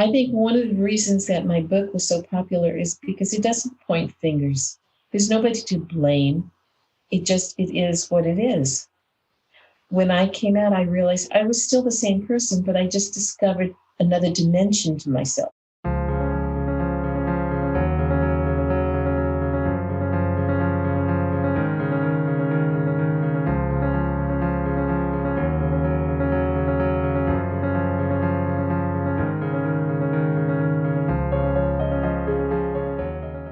I think one of the reasons that my book was so popular is because it doesn't point fingers. There's nobody to blame. It is what it is. When I came out, I realized I was still the same person, but I just discovered another dimension to myself.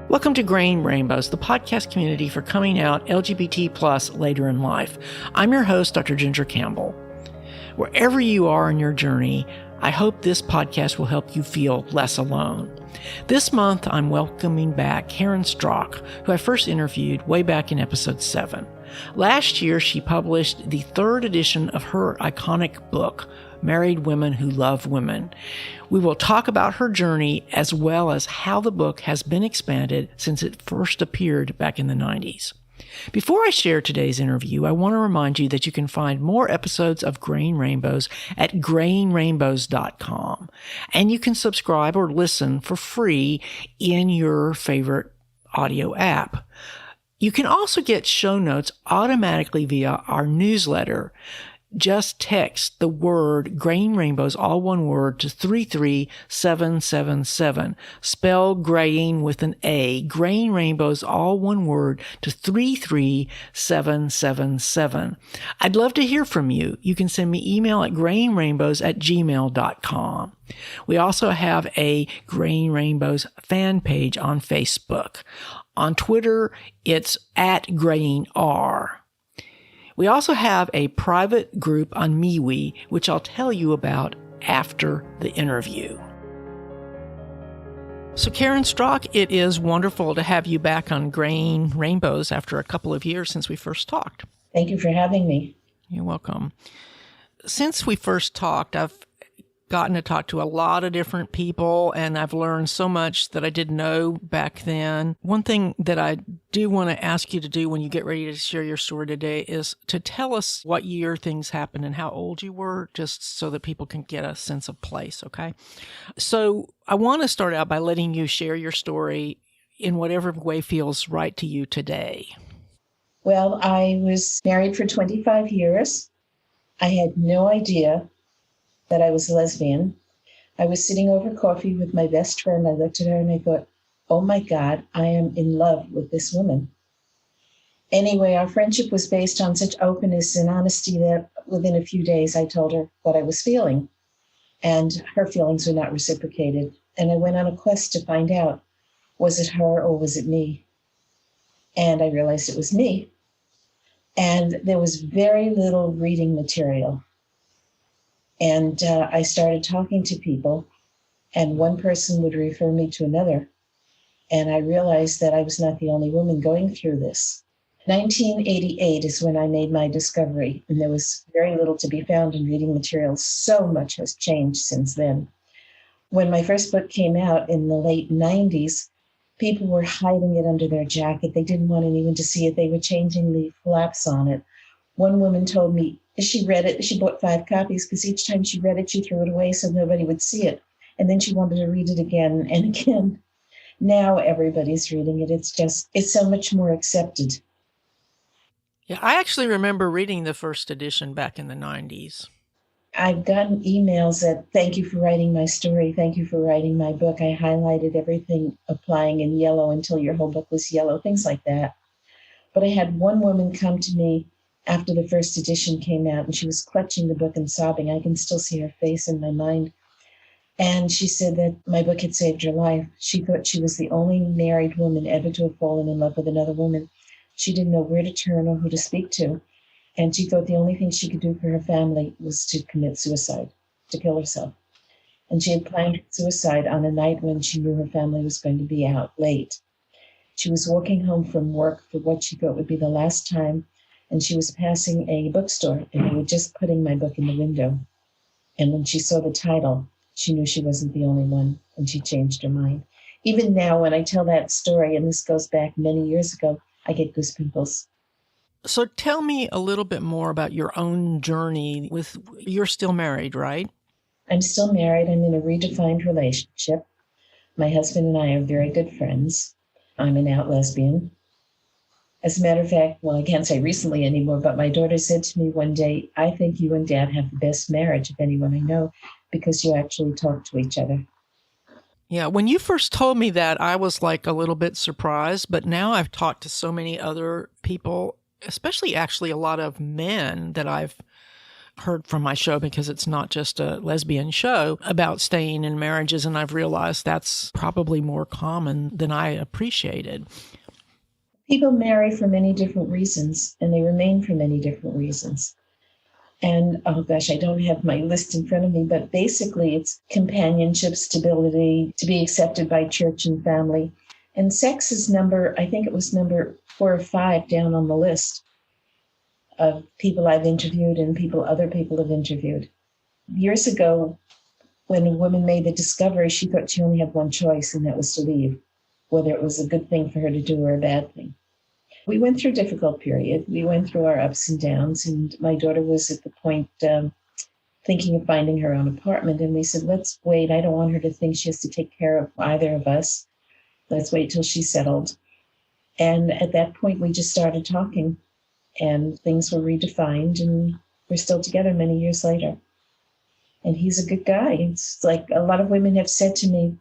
Welcome to Grain Rainbows, the podcast community for coming out LGBT plus later in life. I'm your host, Dr. Ginger Campbell. Wherever you are in your journey, I hope this podcast will help you feel less alone. This month, I'm welcoming back Carren Strock, who I first interviewed way back in episode 7. Last year, she published the 3rd edition of her iconic book, Married Women Who Love Women. We will talk about her journey as well as how the book has been expanded since it first appeared back in the 90s. Before I share today's interview, I want to remind you that you can find more episodes of Grain Rainbows at grainrainbows.com. And you can subscribe or listen for free in your favorite audio app. You can also get show notes automatically via our newsletter. Just text the word Grain Rainbows, all one word, to 33777. Spell graying with an A. Grain Rainbows, all one word, to 33777. I'd love to hear from you. You can send me email at grainrainbows@gmail.com. We also have a Grain Rainbows fan page on Facebook. On Twitter, it's @GrainR. We also have a private group on MeWe, which I'll tell you about after the interview. So Carren Strock, it is wonderful to have you back on Grain Rainbows after a couple of years since we first talked. Thank you for having me. You're welcome. Since we first talked, I've gotten to talk to a lot of different people, and I've learned so much that I didn't know back then. One thing that I do want to ask you to do when you get ready to share your story today is to tell us what year things happened and how old you were, just so that people can get a sense of place, okay? So I want to start out by letting you share your story in whatever way feels right to you today. Well, I was married for 25 years. I had no idea that I was a lesbian. I was sitting over coffee with my best friend. I looked at her and I thought, oh my God, I am in love with this woman. Anyway, our friendship was based on such openness and honesty that within a few days I told her what I was feeling, and her feelings were not reciprocated. And I went on a quest to find out, was it her or was it me? And I realized it was me. And there was very little reading material. And I started talking to people, and one person would refer me to another. And I realized that I was not the only woman going through this. 1988 is when I made my discovery, and there was very little to be found in reading materials. So much has changed since then. When my first book came out in the late 90s, people were hiding it under their jacket. They didn't want anyone to see it. They were changing the flaps on it. One woman told me, she read it, she bought 5 copies because each time she read it, she threw it away so nobody would see it. And then she wanted to read it again and again. Now everybody's reading it. It's so much more accepted. Yeah, I actually remember reading the first edition back in the 90s. I've gotten emails that, thank you for writing my story. Thank you for writing my book. I highlighted everything applying in yellow until your whole book was yellow, things like that. But I had one woman come to me after the first edition came out, and she was clutching the book and sobbing. I can still see her face in my mind. And she said that my book had saved her life. She thought she was the only married woman ever to have fallen in love with another woman. She didn't know where to turn or who to speak to. And she thought the only thing she could do for her family was to commit suicide, to kill herself. And she had planned suicide on a night when she knew her family was going to be out late. She was walking home from work for what she thought would be the last time, and she was passing a bookstore, and they were just putting my book in the window. And when she saw the title, she knew she wasn't the only one, and she changed her mind. Even now, when I tell that story, and this goes back many years ago, I get goosebumps. So tell me a little bit more about your own journey you're still married, right? I'm still married. I'm in a redefined relationship. My husband and I are very good friends. I'm an out lesbian. As a matter of fact, well, I can't say recently anymore, but my daughter said to me one day, I think you and Dad have the best marriage of anyone I know because you actually talk to each other. Yeah, when you first told me that, I was like a little bit surprised, but now I've talked to so many other people, especially actually a lot of men that I've heard from my show, because it's not just a lesbian show, about staying in marriages, and I've realized that's probably more common than I appreciated. People marry for many different reasons, and they remain for many different reasons. And oh gosh, I don't have my list in front of me, but basically it's companionship, stability, to be accepted by church and family. And sex is I think it was number 4 or 5 down on the list of people I've interviewed and other people have interviewed. Years ago, when a woman made the discovery, she thought she only had one choice, and that was to leave, whether it was a good thing for her to do or a bad thing. We went through a difficult period. We went through our ups and downs, and my daughter was at the point thinking of finding her own apartment. And we said, let's wait. I don't want her to think she has to take care of either of us. Let's wait till she's settled. And at that point, we just started talking, and things were redefined, and we're still together many years later. And he's a good guy. It's like a lot of women have said to me,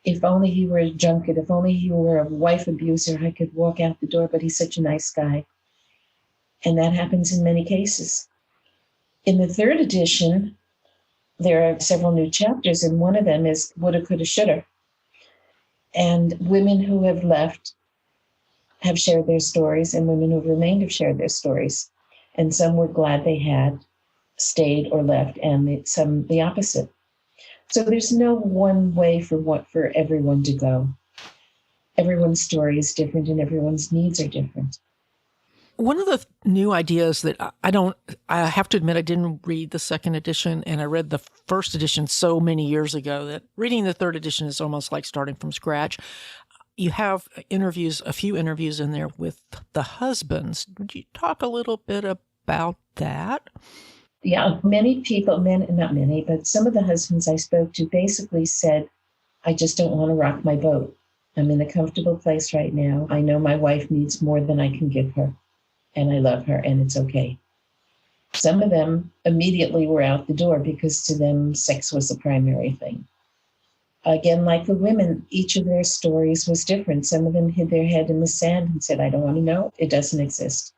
if only he were a junket, if only he were a wife abuser, I could walk out the door, but he's such a nice guy. And that happens in many cases. In the 3rd edition, there are several new chapters, and one of them is woulda, coulda, shoulda. And women who have left have shared their stories, and women who have remained have shared their stories. And some were glad they had stayed or left, and some the opposite. So there's no one way for everyone to go. Everyone's story is different, and everyone's needs are different. One of the new ideas that I have to admit, I didn't read the 2nd edition, and I read the 1st edition so many years ago that reading the 3rd edition is almost like starting from scratch. You have a few interviews in there with the husbands. Would you talk a little bit about that? Yeah, many people, not many, but some of the husbands I spoke to basically said, I just don't want to rock my boat. I'm in a comfortable place right now. I know my wife needs more than I can give her, and I love her, and it's okay. Some of them immediately were out the door because to them, sex was the primary thing. Again, like the women, each of their stories was different. Some of them hid their head in the sand and said, I don't want to know. It doesn't exist.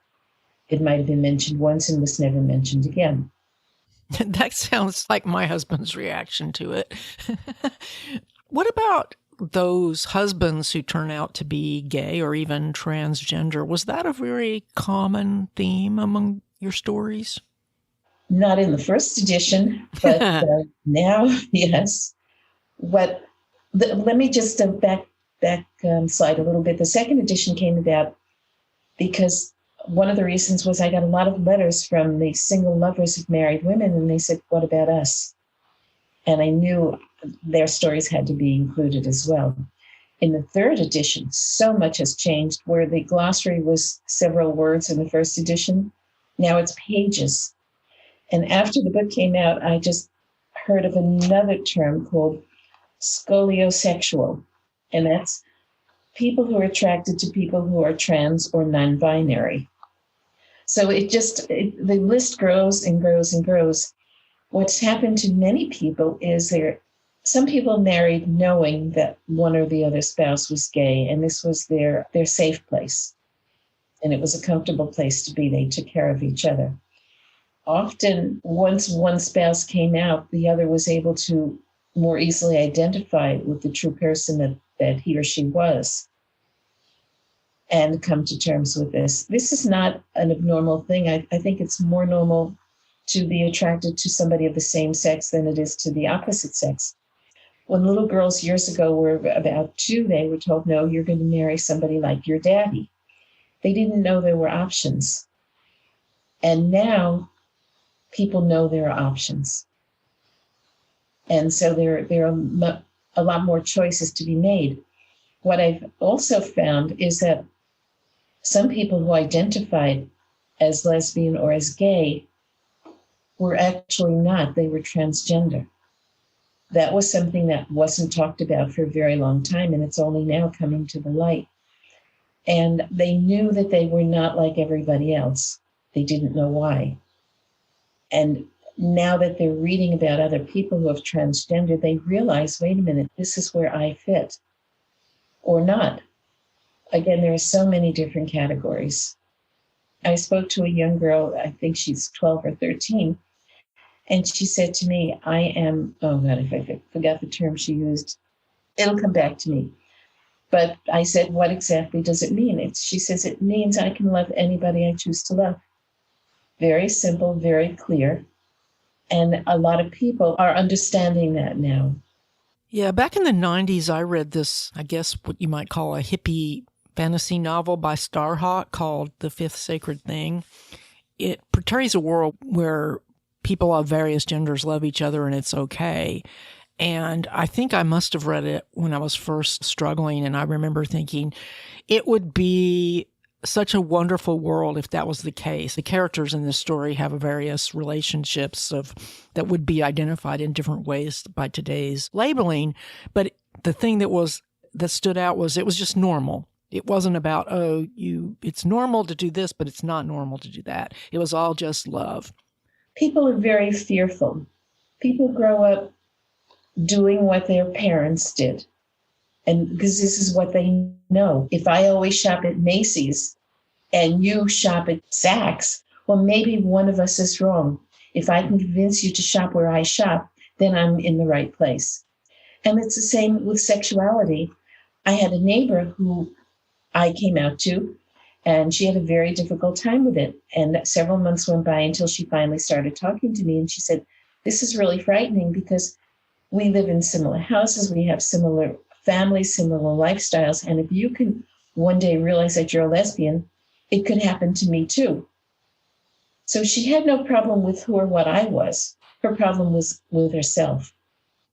It might have been mentioned once and was never mentioned again. That sounds like my husband's reaction to it. What about those husbands who turn out to be gay or even transgender? Was that a very common theme among your stories? Not in the 1st edition, but now, yes. Let me just back slide a little bit. The 2nd edition came about because one of the reasons was I got a lot of letters from the single lovers of married women, and they said, what about us? And I knew their stories had to be included as well. In the 3rd edition, so much has changed, where the glossary was several words in the 1st edition. Now it's pages. And after the book came out, I just heard of another term called scoliosexual. And that's people who are attracted to people who are trans or non-binary. So the list grows and grows and grows. What's happened to many people is some people married knowing that one or the other spouse was gay, and this was their safe place. And it was a comfortable place to be. They took care of each other. Often, once one spouse came out, the other was able to more easily identify with the true person that he or she was and come to terms with this. This is not an abnormal thing. I think it's more normal to be attracted to somebody of the same sex than it is to the opposite sex. When little girls years ago were about 2, they were told, no, you're going to marry somebody like your daddy. They didn't know there were options. And now people know there are options. And so there are a lot more choices to be made. What I've also found is that some people who identified as lesbian or as gay were actually not. They were transgender. That was something that wasn't talked about for a very long time, and it's only now coming to the light. And they knew that they were not like everybody else. They didn't know why. And now that they're reading about other people who have transgender, they realize, wait a minute, this is where I fit or not. Again, there are so many different categories. I spoke to a young girl, I think she's 12 or 13, and she said to me, I am, oh God, if I forgot the term she used, it'll come back to me. But I said, what exactly does it mean? She says, it means I can love anybody I choose to love. Very simple, very clear. And a lot of people are understanding that now. Yeah, back in the 90s, I read this, I guess what you might call a hippie fantasy novel by Starhawk called The Fifth Sacred Thing. It portrays a world where people of various genders love each other and it's okay. And I think I must have read it when I was first struggling, and I remember thinking it would be such a wonderful world if that was the case. The characters in this story have various relationships that would be identified in different ways by today's labeling. But the thing that stood out was it was just normal. It wasn't about, it's normal to do this, but it's not normal to do that. It was all just love. People are very fearful. People grow up doing what their parents did. And because this is what they know. If I always shop at Macy's and you shop at Saks, well, maybe one of us is wrong. If I can convince you to shop where I shop, then I'm in the right place. And it's the same with sexuality. I had a neighbor who I came out to, and she had a very difficult time with it. And several months went by until she finally started talking to me. And she said, this is really frightening because we live in similar houses. We have similar families, similar lifestyles. And if you can one day realize that you're a lesbian, it could happen to me too. So she had no problem with who or what I was. Her problem was with herself.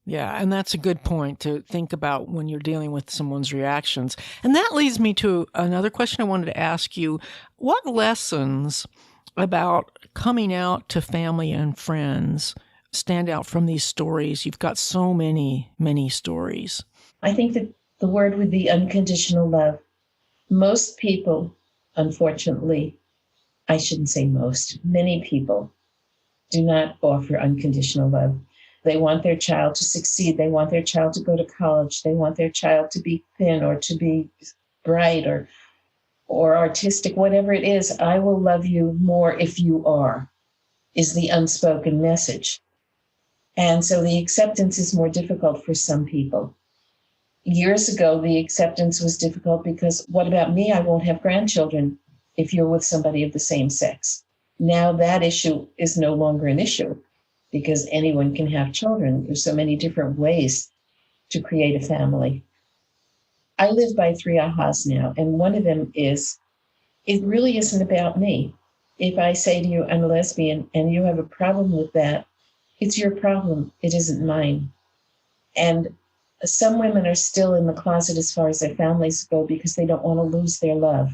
Yeah, and that's a good point to think about when you're dealing with someone's reactions. And that leads me to another question I wanted to ask you. What lessons about coming out to family and friends stand out from these stories? You've got so many, many stories. I think that the word would be unconditional love. Most people, unfortunately, I shouldn't say most, many people do not offer unconditional love. They want their child to succeed. They want their child to go to college. They want their child to be thin or to be bright or artistic, whatever it is. I will love you more if you are, is the unspoken message. And so the acceptance is more difficult for some people. Years ago, the acceptance was difficult because what about me? I won't have grandchildren if you're with somebody of the same sex. Now that issue is no longer an issue because anyone can have children. There's so many different ways to create a family. I live by 3 ahas now, and one of them is, it really isn't about me. If I say to you, I'm a lesbian, and you have a problem with that, it's your problem. It isn't mine. And some women are still in the closet as far as their families go because they don't want to lose their love.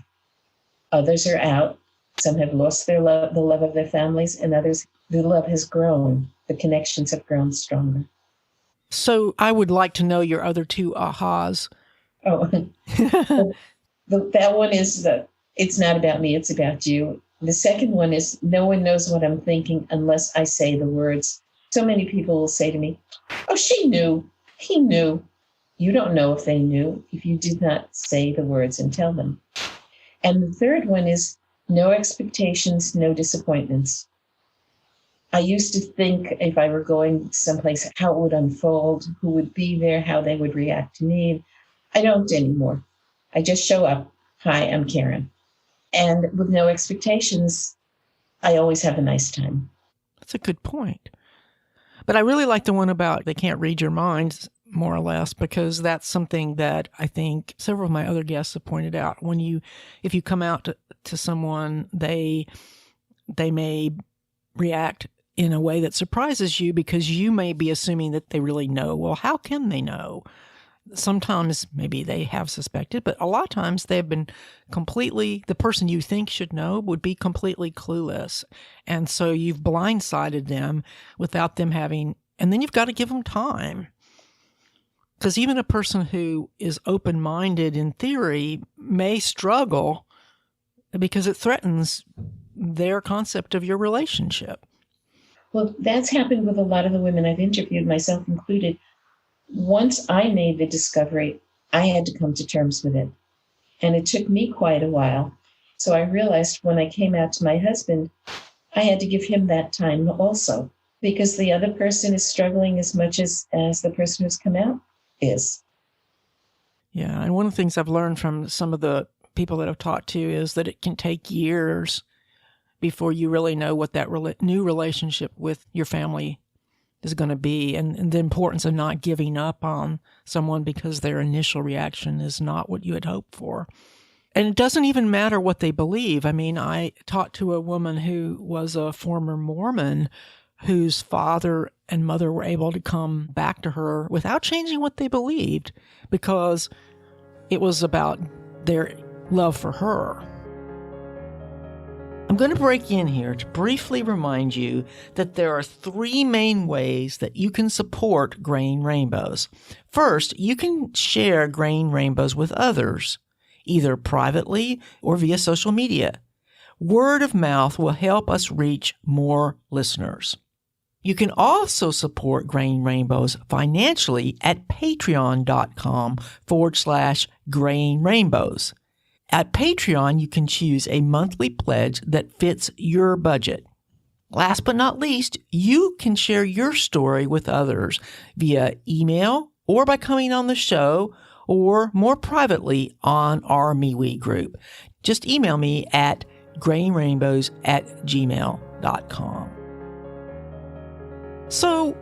Others are out. Some have lost their love, the love of their families, and others, the love has grown. The connections have grown stronger. So I would like to know your other 2 ahas. Oh, that one is it's not about me, it's about you. The second one is no one knows what I'm thinking unless I say the words. So many people will say to me, oh, she knew, he knew. You don't know if they knew if you did not say the words and tell them. And the third one is no expectations, no disappointments. I used to think if I were going someplace, how it would unfold, who would be there, how they would react to me. I don't anymore. I just show up. Hi, I'm Carren. And with no expectations, I always have a nice time. That's a good point. But I really like the one about they can't read your minds, more or less, because that's something that I think several of my other guests have pointed out. If you come out to someone, they may react in a way that surprises you because you may be assuming that they really know. Well, how can they know? Sometimes maybe they have suspected, but a lot of times they've been the person you think should know would be completely clueless. And so you've blindsided them without them having And then you've got to give them time. Because even a person who is open-minded in theory may struggle because it threatens their concept of your relationship. Well, that's happened with a lot of the women I've interviewed, myself included. Once I made the discovery, I had to come to terms with it. And it took me quite a while. So I realized when I came out to my husband, I had to give him that time also, because the other person is struggling as much as the person who's come out is. Yeah, and one of the things I've learned from some of the people that I've talked to is that it can take years before you really know what that new relationship with your family is going to be, and the importance of not giving up on someone because their initial reaction is not what you had hoped for. And it doesn't even matter what they believe. I mean, I talked to a woman who was a former Mormon whose father and mother were able to come back to her without changing what they believed because it was about their love for her. I'm going to break in here to briefly remind you that there are 3 main ways that you can support Grain Rainbows. First, you can share Grain Rainbows with others, either privately or via social media. Word of mouth will help us reach more listeners. You can also support Grain Rainbows financially at patreon.com/Grain Rainbows. At Patreon, you can choose a monthly pledge that fits your budget. Last but not least, you can share your story with others via email or by coming on the show or more privately on our MeWe group. Just email me at grainrainbows@gmail.com. So,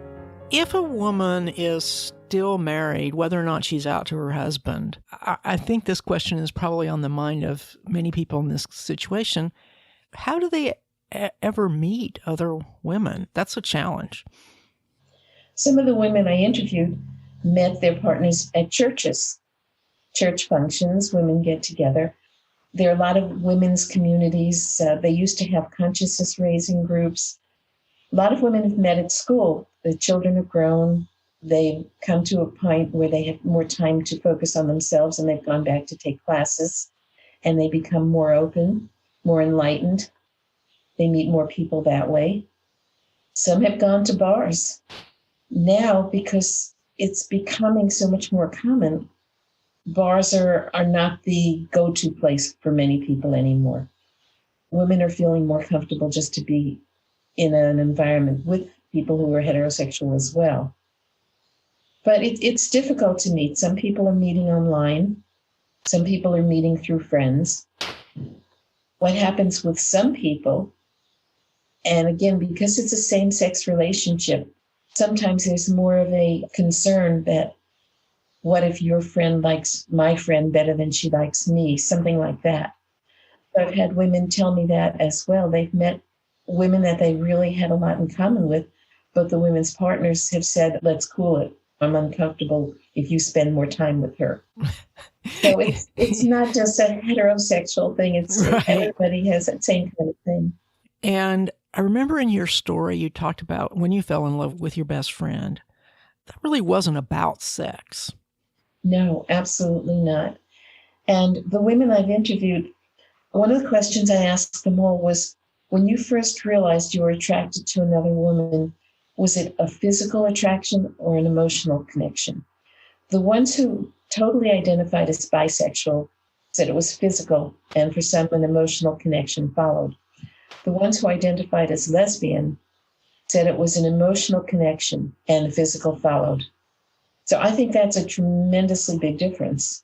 if a woman is still married, whether or not she's out to her husband, I think this question is probably on the mind of many people in this situation. How do they ever meet other women? That's a challenge. Some of the women I interviewed met their partners at churches, church functions. Women get together. There are a lot of women's communities. They used to have consciousness raising groups. A lot of women have met at school. The children have grown. They've come to a point where they have more time to focus on themselves, and they've gone back to take classes, and they become more open, more enlightened. They meet more people that way. Some have gone to bars. Now, because it's becoming so much more common, bars are not the go-to place for many people anymore. Women are feeling more comfortable just to be in an environment with people who are heterosexual as well. But it's difficult to meet. Some people are meeting online. Some people are meeting through friends. What happens with some people, and again, because it's a same-sex relationship, sometimes there's more of a concern that what if your friend likes my friend better than she likes me, something like that. I've had women tell me that as well. They've met women that they really had a lot in common with, but the women's partners have said, let's cool it. I'm uncomfortable if you spend more time with her. So it's not just a heterosexual thing. It's right. Everybody has that same kind of thing. And I remember in your story, you talked about when you fell in love with your best friend. That really wasn't about sex. No, absolutely not. And the women I've interviewed, one of the questions I asked them all was, when you first realized you were attracted to another woman, was it a physical attraction or an emotional connection? The ones who totally identified as bisexual said it was physical, and for some, an emotional connection followed. The ones who identified as lesbian said it was an emotional connection and a physical followed. So I think that's a tremendously big difference.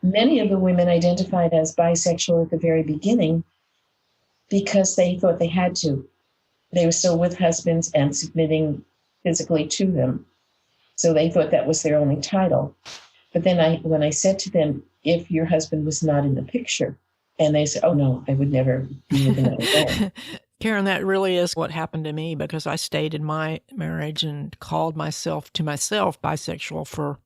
Many of the women identified as bisexual at the very beginning because they thought they had to. They were still with husbands and submitting physically to them. So they thought that was their only title. But then when I said to them, if your husband was not in the picture, and they said, oh no, I would never be with another man. Carren, that really is what happened to me because I stayed in my marriage and called myself bisexual for,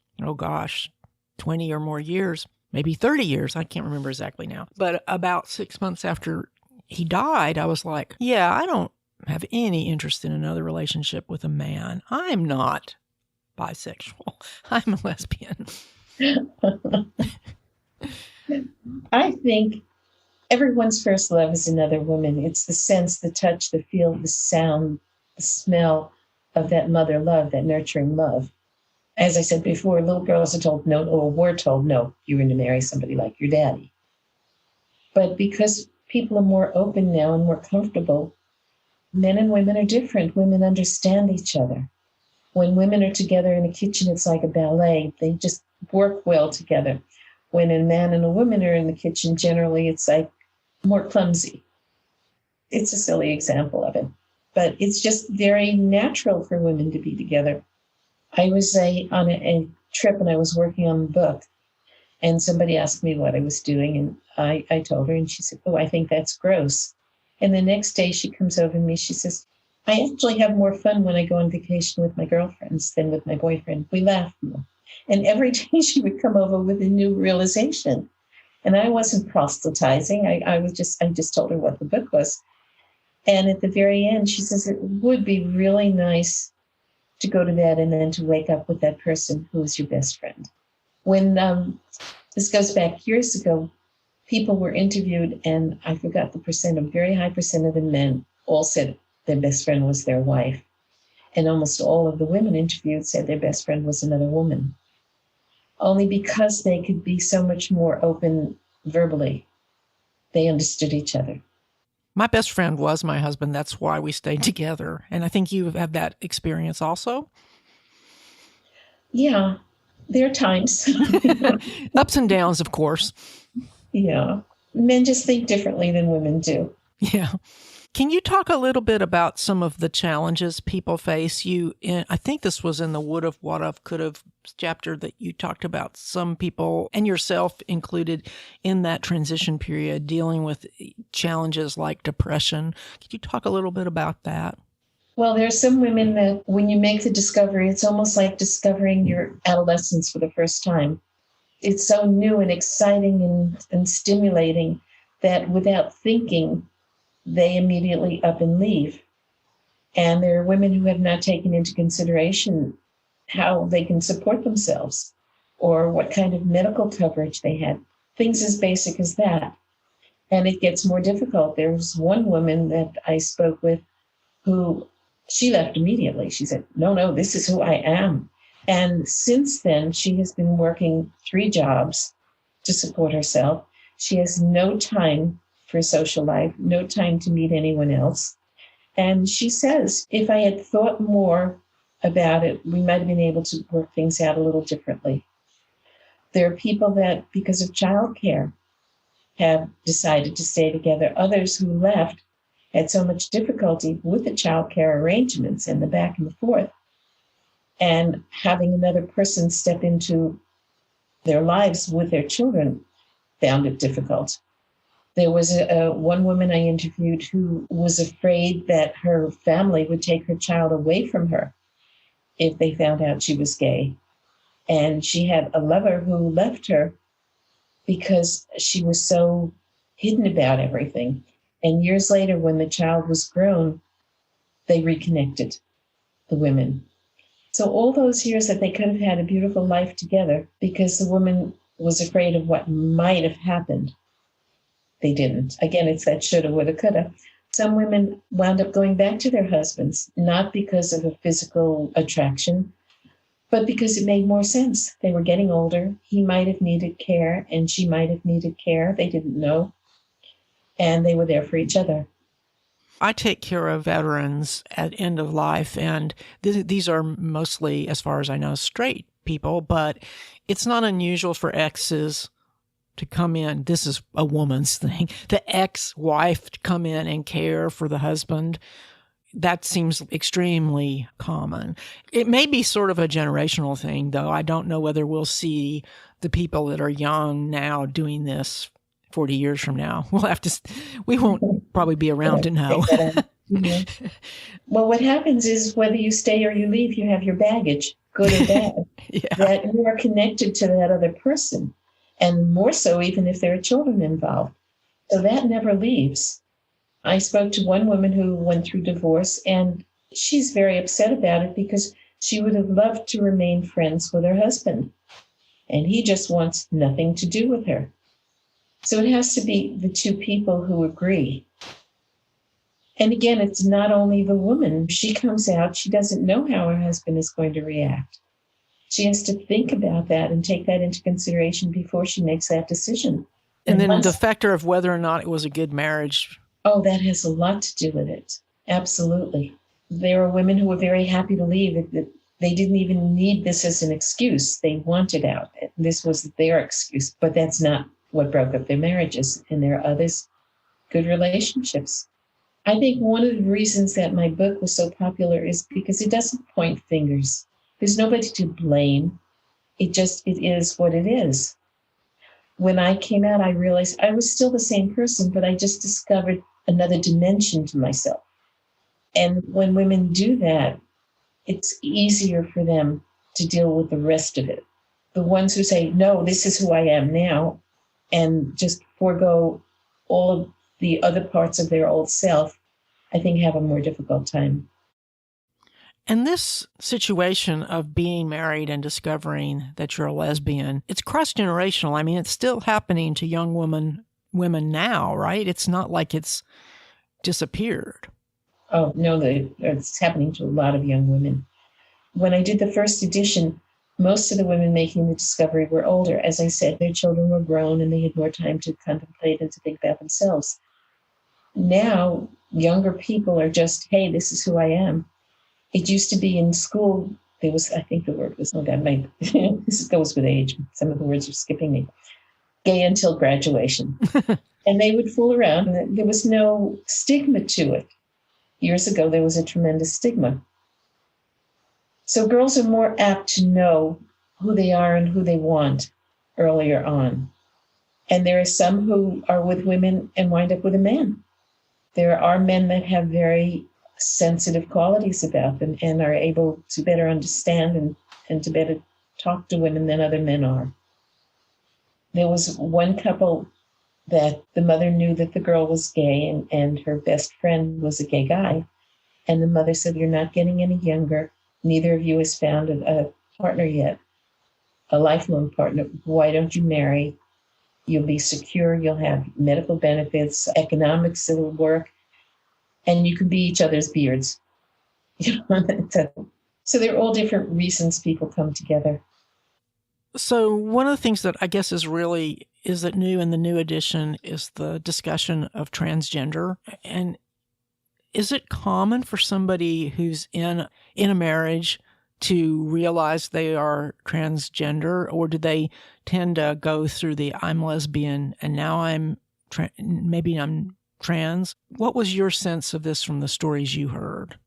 20 or more years, maybe 30 years. I can't remember exactly now. But about 6 months after he died, I was like, yeah, I don't have any interest in another relationship with a man. I'm not bisexual. I'm a lesbian. I think everyone's first love is another woman. It's the sense, the touch, the feel, the sound, the smell of that mother love, that nurturing love. As I said before, little girls are told no, or were told no, you're going to marry somebody like your daddy. But because people are more open now and more comfortable, men and women are different. Women understand each other. When women are together in a kitchen, it's like a ballet. They just work well together. When a man and a woman are in the kitchen, generally it's like more clumsy. It's a silly example of it, but it's just very natural for women to be together. I was on a trip and I was working on the book, and somebody asked me what I was doing, and I told her, and she said, "Oh, I think that's gross." And the next day she comes over to me, she says, "I actually have more fun when I go on vacation with my girlfriends than with my boyfriend. We laugh more." And every day she would come over with a new realization. And I wasn't proselytizing. I just told her what the book was. And at the very end, she says, it would be really nice to go to bed and then to wake up with that person who is your best friend. When this goes back years ago, people were interviewed, and I forgot the percent, a very high percent of the men all said their best friend was their wife. And almost all of the women interviewed said their best friend was another woman. Only because they could be so much more open verbally. They understood each other. My best friend was my husband. That's why we stayed together. And I think you have had that experience also. Yeah, there are times. Ups and downs, of course. Yeah. Men just think differently than women do. Yeah. Can you talk a little bit about some of the challenges people face? I think this was in the Would Have, What Have, Could Have chapter that you talked about some people, and yourself included, in that transition period, dealing with challenges like depression. Could you talk a little bit about that? Well, there are some women that when you make the discovery, it's almost like discovering your adolescence for the first time. It's so new and exciting and stimulating that without thinking, they immediately up and leave. And there are women who have not taken into consideration how they can support themselves or what kind of medical coverage they had. Things as basic as that. And it gets more difficult. There's one woman that I spoke with who she left immediately. She said, no, this is who I am. And since then, she has been working 3 jobs to support herself. She has no time for social life, no time to meet anyone else. And she says, if I had thought more about it, we might have been able to work things out a little differently. There are people that, because of childcare, have decided to stay together. Others who left had so much difficulty with the childcare arrangements and the back and the forth. And having another person step into their lives with their children found it difficult. There was one woman I interviewed who was afraid that her family would take her child away from her if they found out she was gay. And she had a lover who left her because she was so hidden about everything. And years later, when the child was grown, they reconnected, the women. So all those years that they could have had a beautiful life together, because the woman was afraid of what might have happened, they didn't. Again, it's that shoulda, woulda, coulda. Some women wound up going back to their husbands, not because of a physical attraction, but because it made more sense. They were getting older. He might have needed care, and she might have needed care. They didn't know. And they were there for each other. I take care of veterans at end of life, and these are mostly, as far as I know, straight people, but it's not unusual for exes to come in. This is a woman's thing. The ex-wife to come in and care for the husband. That seems extremely common. It may be sort of a generational thing, though. I don't know whether we'll see the people that are young now doing this 40 years from now. We won't probably be around to know. Mm-hmm. Well, what happens is whether you stay or you leave, you have your baggage, good or bad, Yeah. that you are connected to that other person. And more so even if there are children involved. So that never leaves. I spoke to one woman who went through divorce, and she's very upset about it because she would have loved to remain friends with her husband, and he just wants nothing to do with her. So it has to be the two people who agree. And again, it's not only the woman. She comes out, she doesn't know how her husband is going to react. She has to think about that and take that into consideration before she makes that decision. And then the factor of whether or not it was a good marriage. Oh, that has a lot to do with it. Absolutely. There are women who were very happy to leave. They didn't even need this as an excuse. They wanted out. This was their excuse, but that's not what broke up their marriages. And there are others, good relationships. I think one of the reasons that my book was so popular is because it doesn't point fingers. There's nobody to blame. It is what it is. When I came out, I realized I was still the same person, but I just discovered another dimension to myself. And when women do that, it's easier for them to deal with the rest of it. The ones who say, no, this is who I am now, and just forego all of the other parts of their old self, I think have a more difficult time. And this situation of being married and discovering that you're a lesbian, it's cross-generational. I mean, it's still happening to young women now, right? It's not like it's disappeared. Oh, no, it's happening to a lot of young women. When I did the first edition, most of the women making the discovery were older. As I said, their children were grown and they had more time to contemplate and to think about themselves. Now, younger people are just, hey, this is who I am. It used to be in school, there was, I think the word was, this goes with age. Some of the words are skipping me. Gay until graduation. And they would fool around. And there was no stigma to it. Years ago, there was a tremendous stigma. So girls are more apt to know who they are and who they want earlier on. And there are some who are with women and wind up with a man. There are men that have very sensitive qualities about them and are able to better understand and to better talk to women than other men are. There was one couple that the mother knew that the girl was gay and her best friend was a gay guy. And the mother said, you're not getting any younger. Neither of you has found a partner yet, a lifelong partner. Why don't you marry? You'll be secure. You'll have medical benefits, economics that will work, and you can be each other's beards. So there are all different reasons people come together. So one of the things that I guess is that new in the new edition is the discussion of transgender. And is it common for somebody who's in a marriage to realize they are transgender, or do they tend to go through the I'm lesbian and now maybe I'm trans? What was your sense of this from the stories you heard?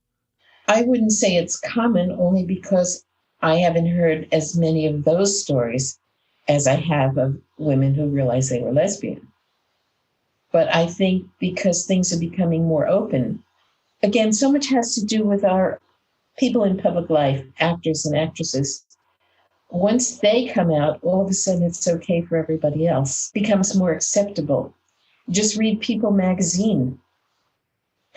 I wouldn't say it's common, only because I haven't heard as many of those stories as I have of women who realized they were lesbian. But I think because things are becoming more open, again, so much has to do with our people in public life, actors and actresses. Once they come out, all of a sudden it's okay for everybody else. It becomes more acceptable. Just read People magazine.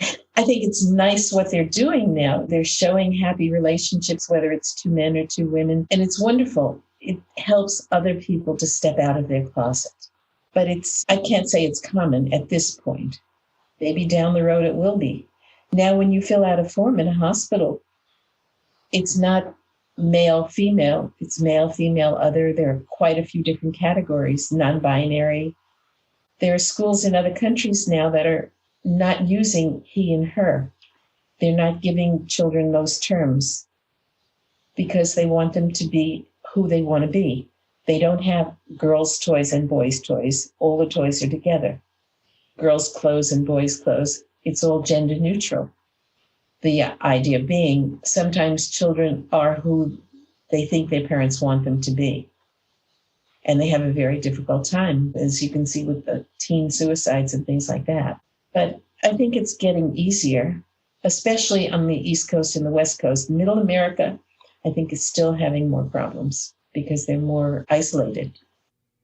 I think it's nice what they're doing now. They're showing happy relationships, whether it's two men or two women, and it's wonderful. It helps other people to step out of their closet. But I can't say it's common at this point. Maybe down the road it will be. Now, when you fill out a form in a hospital, it's not male, female. It's male, female, other. There are quite a few different categories, non-binary. There are schools in other countries now that are not using he and her. They're not giving children those terms because they want them to be who they want to be. They don't have girls' toys and boys' toys. All the toys are together. Girls' clothes and boys' clothes. It's all gender neutral. The idea being sometimes children are who they think their parents want them to be. And they have a very difficult time, as you can see with the teen suicides and things like that. But I think it's getting easier, especially on the East Coast and the West Coast. Middle America, I think, is still having more problems because they're more isolated.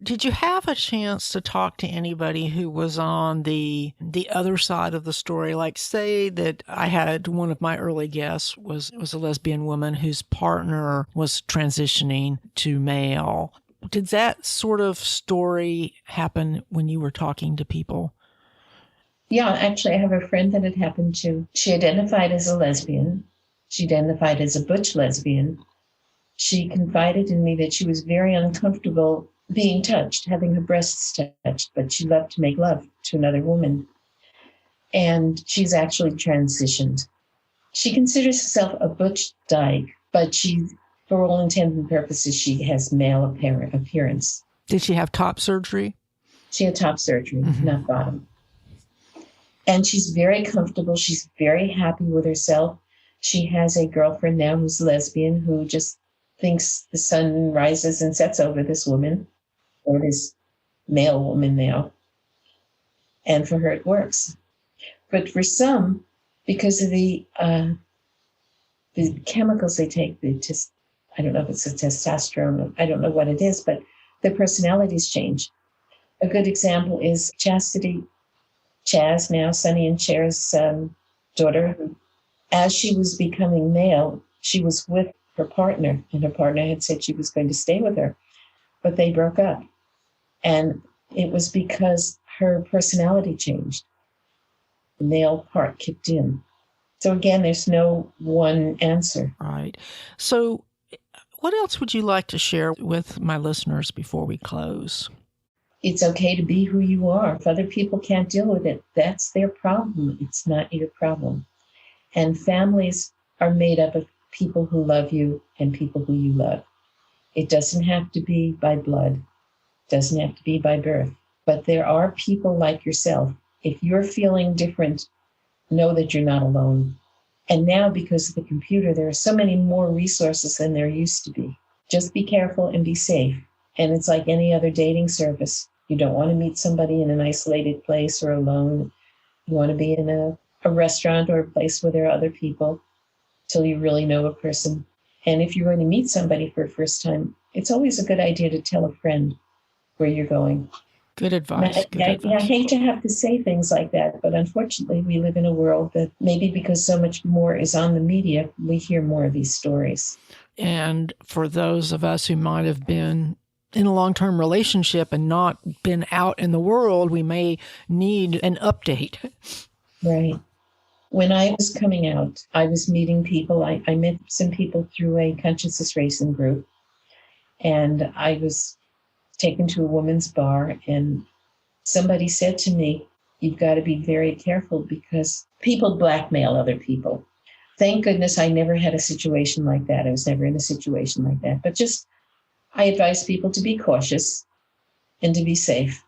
Did you have a chance to talk to anybody who was on the other side of the story? Like, say that I had one of my early guests was a lesbian woman whose partner was transitioning to male. Did that sort of story happen when you were talking to people? Yeah, actually, I have a friend that it happened to. She identified as a lesbian. She identified as a butch lesbian. She confided in me that she was very uncomfortable being touched, having her breasts touched, but she loved to make love to another woman. And she's actually transitioned. She considers herself a butch dyke, but for all intents and purposes, she has male appearance. Did she have top surgery? She had top surgery, not bottom. And she's very comfortable. She's very happy with herself. She has a girlfriend now who's lesbian who just thinks the sun rises and sets over this woman, or this male woman now. And for her, it works. But for some, because of the chemicals they take, I don't know if it's a testosterone, I don't know what it is, but their personalities change. A good example is Chastity, Chaz now, Sonny and Cher's daughter. As she was becoming male, she was with her partner, and her partner had said she was going to stay with her, but they broke up. And it was because her personality changed. The male part kicked in. So again, there's no one answer. Right. So what else would you like to share with my listeners before we close? It's okay to be who you are. If other people can't deal with it, that's their problem. It's not your problem. And families are made up of people who love you and people who you love. It doesn't have to be by blood. It doesn't have to be by birth. But there are people like yourself. If you're feeling different, know that you're not alone. And now, because of the computer, there are so many more resources than there used to be. Just be careful and be safe. And it's like any other dating service. You don't want to meet somebody in an isolated place or alone. You want to be in a restaurant or a place where there are other people till you really know a person. And if you're going to meet somebody for the first time, it's always a good idea to tell a friend where you're going. Good advice. I hate to have to say things like that, but unfortunately, we live in a world that maybe because so much more is on the media, we hear more of these stories. And for those of us who might have been in a long-term relationship and not been out in the world, we may need an update. Right. When I was coming out, I was meeting people. I met some people through a consciousness racing group, and I was taken to a women's bar, and somebody said to me, you've got to be very careful because people blackmail other people. Thank goodness I never had a situation like that. I was never in a situation like that. But just, I advise people to be cautious and to be safe.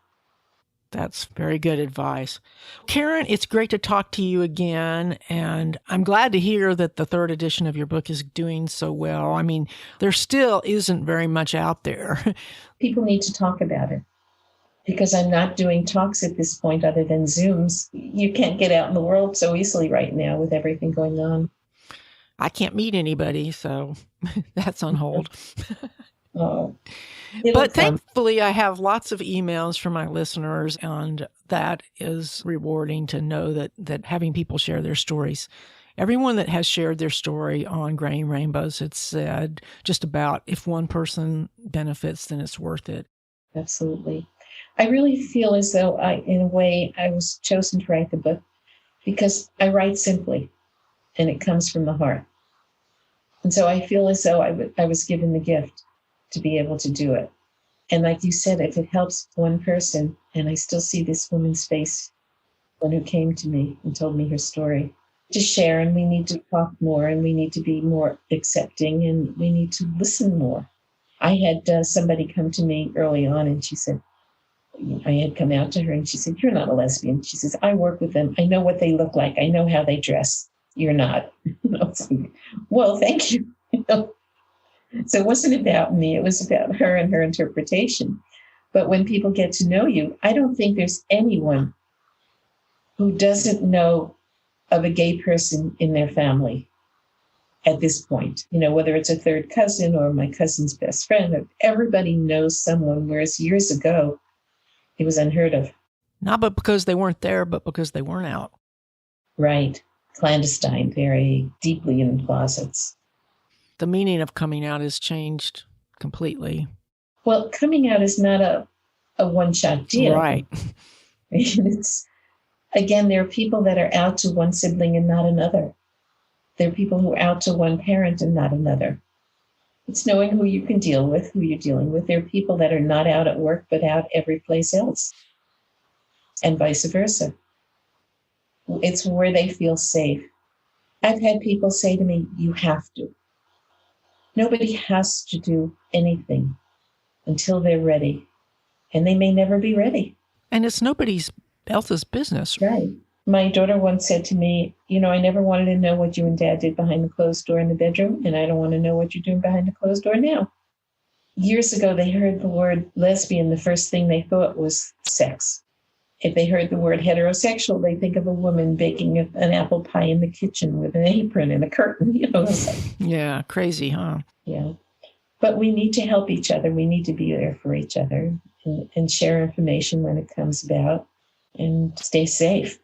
That's very good advice. Carren, it's great to talk to you again, and I'm glad to hear that the third edition of your book is doing so well. I mean, there still isn't very much out there. People need to talk about it because I'm not doing talks at this point other than Zooms. You can't get out in the world so easily right now with everything going on. I can't meet anybody, so that's on hold. Oh. But thankfully, I have lots of emails from my listeners, and that is rewarding to know that having people share their stories. Everyone that has shared their story on Graying Rainbows, it's said just about if one person benefits, then it's worth it. Absolutely. I really feel as though in a way, I was chosen to write the book because I write simply and it comes from the heart. And so I feel as though I was given the gift to be able to do it. And like you said, if it helps one person, and I still see this woman's face, one who came to me and told me her story, to share, and we need to talk more, and we need to be more accepting, and we need to listen more. I had somebody come to me early on, and she said, I had come out to her, and she said, you're not a lesbian. She says, I work with them. I know what they look like. I know how they dress. You're not. I was like, well, thank you. So it wasn't about me. It was about her and her interpretation. But when people get to know you, I don't think there's anyone who doesn't know of a gay person in their family. at this point, whether it's a third cousin or my cousin's best friend, everybody knows someone, whereas years ago, it was unheard of. Not but because they weren't there, but because they weren't out. Right. Clandestine, very deeply in closets. The meaning of coming out has changed completely. Well, coming out is not a one-shot deal. Right. Again, there are people that are out to one sibling and not another. There are people who are out to one parent and not another. It's knowing who you can deal with, who you're dealing with. There are people that are not out at work, but out every place else, and vice versa. It's where they feel safe. I've had people say to me, you have to. Nobody has to do anything until they're ready. And they may never be ready. And it's nobody else's business. Right. My daughter once said to me, I never wanted to know what you and Dad did behind the closed door in the bedroom, and I don't want to know what you're doing behind the closed door now. Years ago, they heard the word lesbian. The first thing they thought was sex. If they heard the word heterosexual, they think of a woman baking an apple pie in the kitchen with an apron and a curtain. Yeah, crazy, huh? Yeah. But we need to help each other. We need to be there for each other and share information when it comes about and stay safe,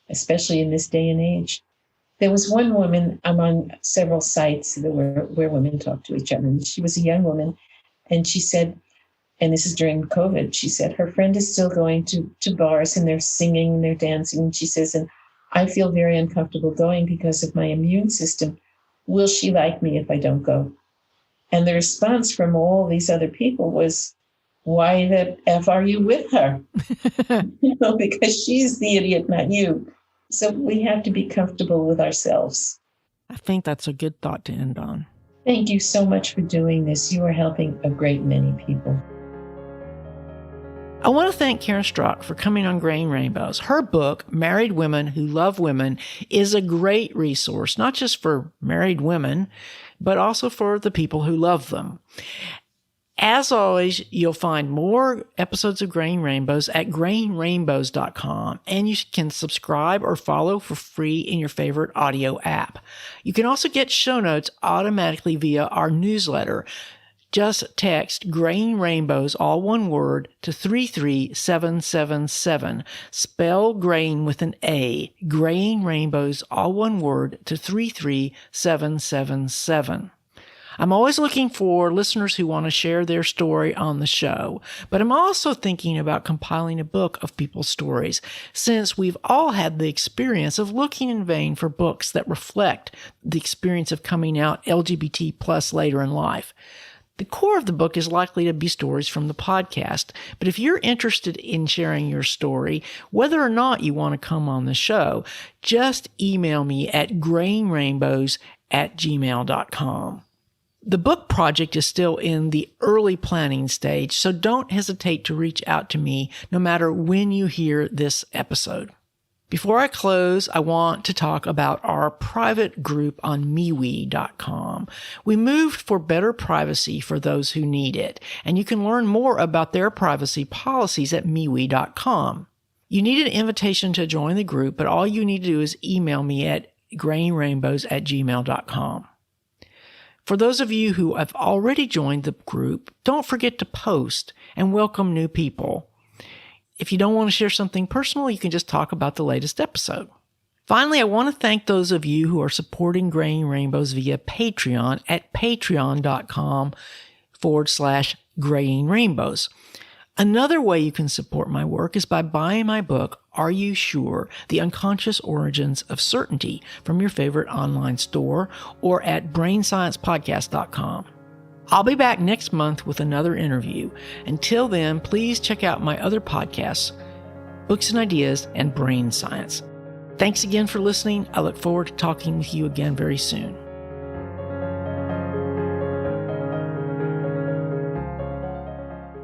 especially in this day and age. There was one woman, I'm on several sites where women talk to each other, and she was a young woman, and she said, and this is during COVID, she said her friend is still going to bars and they're singing and they're dancing. And she says, and I feel very uncomfortable going because of my immune system. Will she like me if I don't go? And the response from all these other people was, why the F are you with her? Because she's the idiot, not you. So we have to be comfortable with ourselves. I think that's a good thought to end on. Thank you so much for doing this. You are helping a great many people. I want to thank Carren Strock for coming on Graying Rainbows. Her book, Married Women Who Love Women, is a great resource, not just for married women, but also for the people who love them. As always, you'll find more episodes of Graying Rainbows at grayingrainbows.com, and you can subscribe or follow for free in your favorite audio app. You can also get show notes automatically via our newsletter. Just text Graying Rainbows, all one word, to 33777. Spell graying with an A. Graying Rainbows, all one word, to 33777. I'm always looking for listeners who want to share their story on the show, but I'm also thinking about compiling a book of people's stories, since we've all had the experience of looking in vain for books that reflect the experience of coming out LGBT plus later in life. The core of the book is likely to be stories from the podcast, but if you're interested in sharing your story, whether or not you want to come on the show, just email me at grayingrainbows@gmail.com. The book project is still in the early planning stage, so don't hesitate to reach out to me no matter when you hear this episode. Before I close, I want to talk about our private group on MeWe.com. We moved for better privacy for those who need it, and you can learn more about their privacy policies at MeWe.com. You need an invitation to join the group, but all you need to do is email me at grayingrainbows@gmail.com. For those of you who have already joined the group, don't forget to post and welcome new people. If you don't want to share something personal, you can just talk about the latest episode. Finally, I want to thank those of you who are supporting Graying Rainbows via Patreon at patreon.com/Graying Rainbows. Another way you can support my work is by buying my book, Are You Sure? The Unconscious Origins of Certainty, from your favorite online store or at brainsciencepodcast.com. I'll be back next month with another interview. Until then, please check out my other podcasts, Books and Ideas, and Brain Science. Thanks again for listening. I look forward to talking with you again very soon.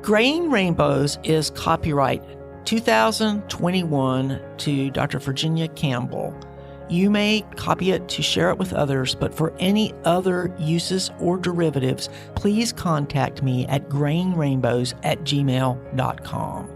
Graying Rainbows is copyright 2021 to Dr. Virginia Campbell. You may copy it to share it with others, but for any other uses or derivatives, please contact me at grayingrainbows@gmail.com.